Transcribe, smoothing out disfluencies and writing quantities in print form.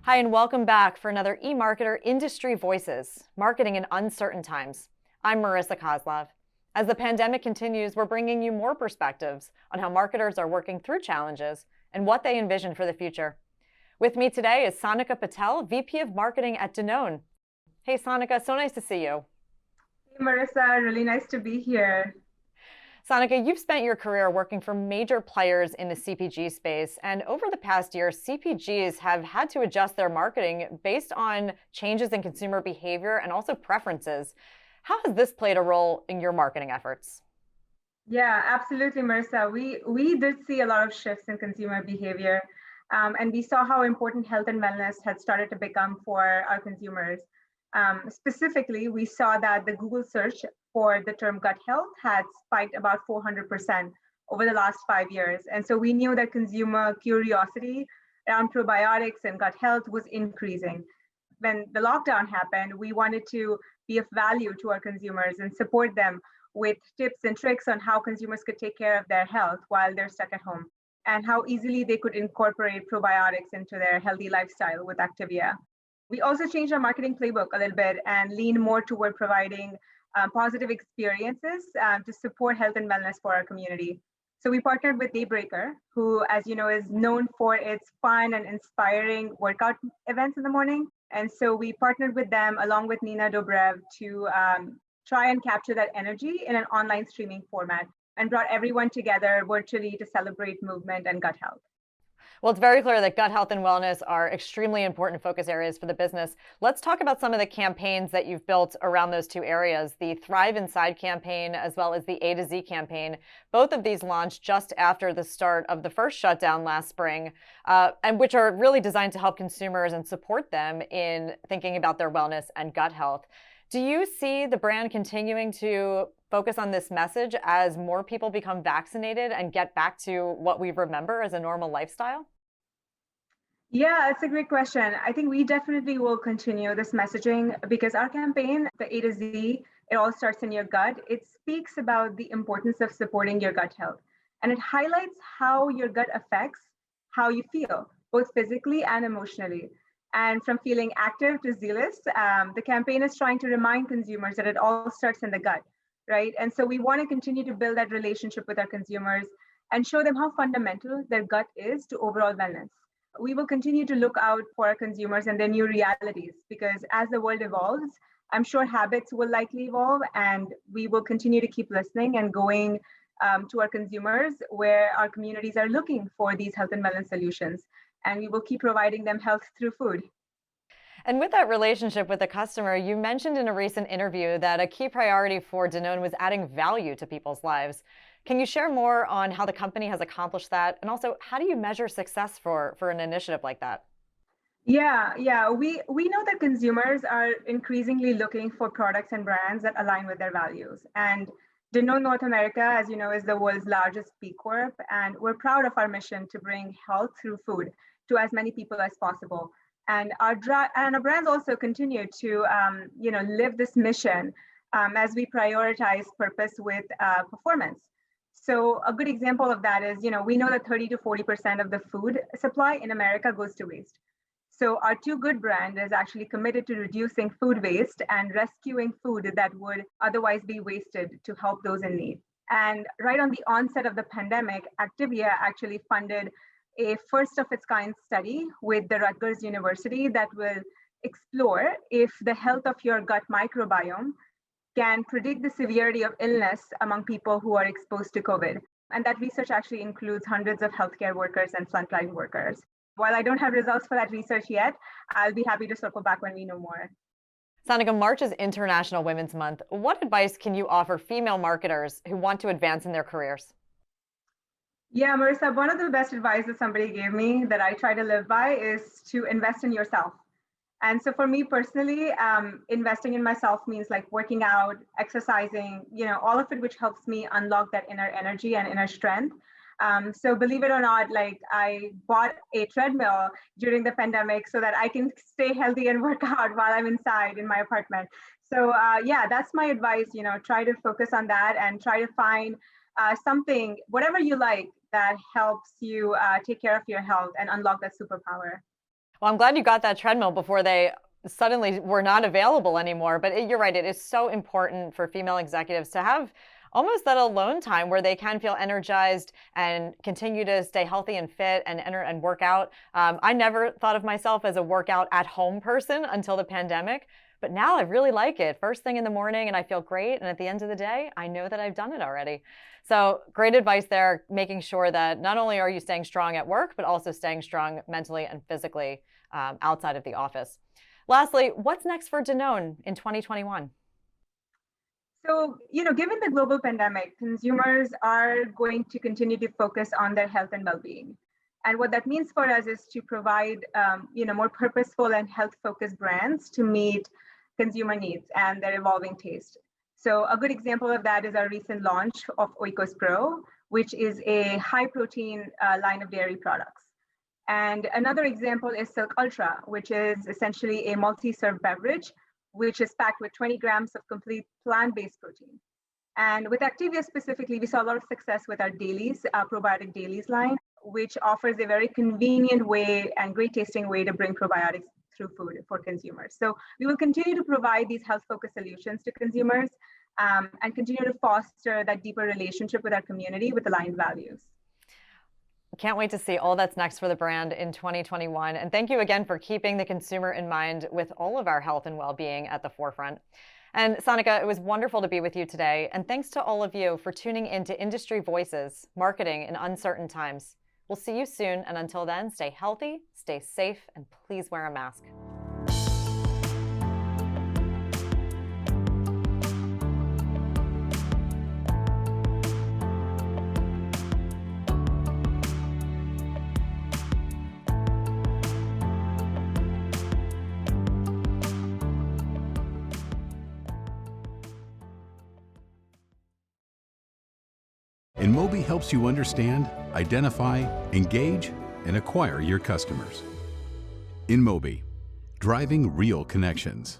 Hi, and welcome back for another eMarketer Industry Voices, Marketing in Uncertain Times. I'm Marissa Kozlov. As the pandemic continues, we're bringing you more perspectives on how marketers are working through challenges and what they envision for the future. With me today is Sonika Patel, VP of Marketing at Danone. Hey, Sonika, so nice to see you. Hey Marissa, really nice to be here. Sonika, you've spent your career working for major players in the CPG space, and over the past year, CPGs have had to adjust their marketing based on changes in consumer behavior and also preferences. How has this played a role in your marketing efforts? Yeah, absolutely, Marissa. We did see a lot of shifts in consumer behavior, and we saw how important health and wellness had started to become for our consumers. Specifically, we saw that the Google search for the term gut health had spiked about 400% over the last 5 years. And so we knew that consumer curiosity around probiotics and gut health was increasing. When the lockdown happened, we wanted to be of value to our consumers and support them with tips and tricks on how consumers could take care of their health while they're stuck at home and how easily they could incorporate probiotics into their healthy lifestyle with Activia. We also changed our marketing playbook a little bit and leaned more toward providing positive experiences to support health and wellness for our community. So we partnered with Daybreaker, who, as you know, is known for its fun and inspiring workout events in the morning. And so we partnered with them along with Nina Dobrev to try and capture that energy in an online streaming format and brought everyone together virtually to celebrate movement and gut health. Well, it's very clear that gut health and wellness are extremely important focus areas for the business. Let's talk about some of the campaigns that you've built around those two areas, the Thrive Inside campaign as well as the A to Z campaign. Both of these launched just after the start of the first shutdown last spring, and which are really designed to help consumers and support them in thinking about their wellness and gut health. Do you see the brand continuing to focus on this message as more people become vaccinated and get back to what we remember as a normal lifestyle? Yeah, it's a great question. I think we definitely will continue this messaging because our campaign, the A to Z, it all starts in your gut. It speaks about the importance of supporting your gut health and it highlights how your gut affects how you feel, both physically and emotionally. And from feeling active to zealous, the campaign is trying to remind consumers that it all starts in the gut, right? And so we want to continue to build that relationship with our consumers and show them how fundamental their gut is to overall wellness. We will continue to look out for our consumers and their new realities because as the world evolves, I'm sure habits will likely evolve and we will continue to keep listening and going to our consumers where our communities are looking for these health and wellness solutions. And we will keep providing them health through food. And with that relationship with the customer, you mentioned in a recent interview that a key priority for Danone was adding value to people's lives. Can you share more on how the company has accomplished that? And also, how do you measure success for an initiative like that? Yeah. We know that consumers are increasingly looking for products and brands that align with their values. And Danone North America, as you know, is the world's largest B Corp, and we're proud of our mission to bring health through food to as many people as possible. And our brands also continue to, live this mission as we prioritize purpose with performance. So a good example of that is, we know that 30 to 40% of the food supply in America goes to waste. So our Too Good brand is actually committed to reducing food waste and rescuing food that would otherwise be wasted to help those in need. And right on the onset of the pandemic, Activia actually funded a first of its kind study with the Rutgers University that will explore if the health of your gut microbiome can predict the severity of illness among people who are exposed to COVID. And that research actually includes hundreds of healthcare workers and frontline workers. While I don't have results for that research yet, I'll be happy to circle back when we know more. Sonika, March is International Women's Month. What advice can you offer female marketers who want to advance in their careers? Yeah, Marissa, one of the best advice that somebody gave me that I try to live by is to invest in yourself. And so for me personally, investing in myself means like working out, exercising, all of it, which helps me unlock that inner energy and inner strength. So believe it or not, like I bought a treadmill during the pandemic so that I can stay healthy and work out while I'm inside in my apartment. So yeah, that's my advice. Try to focus on that and try to find something, whatever you like, that helps you take care of your health and unlock that superpower. Well, I'm glad you got that treadmill before they suddenly were not available anymore. But you're right, it is so important for female executives to have almost that alone time where they can feel energized and continue to stay healthy and fit and enter and work out. I never thought of myself as a workout at home person until the pandemic. But now I really like it. First thing in the morning, and I feel great. And at the end of the day, I know that I've done it already. So great advice there, making sure that not only are you staying strong at work, but also staying strong mentally and physically outside of the office. Lastly, what's next for Danone in 2021? So, given the global pandemic, consumers are going to continue to focus on their health and well-being. And what that means for us is to provide, more purposeful and health-focused brands to meet consumer needs and their evolving taste. So a good example of that is our recent launch of Oikos Pro, which is a high-protein line of dairy products. And another example is Silk Ultra, which is essentially a multi-serve beverage, which is packed with 20 grams of complete plant-based protein. And with Activia specifically, we saw a lot of success with our dailies, probiotic dailies line, which offers a very convenient way and great tasting way to bring probiotics through food for consumers. So we will continue to provide these health-focused solutions to consumers and continue to foster that deeper relationship with our community with aligned values. Can't wait to see all that's next for the brand in 2021. And thank you again for keeping the consumer in mind with all of our health and well-being at the forefront. And Sanika, it was wonderful to be with you today. And thanks to all of you for tuning into Industry Voices, Marketing in Uncertain Times. We'll see you soon. And until then, stay healthy, stay safe, and please wear a mask. InMobi helps you understand, identify, engage, and acquire your customers. InMobi, driving real connections.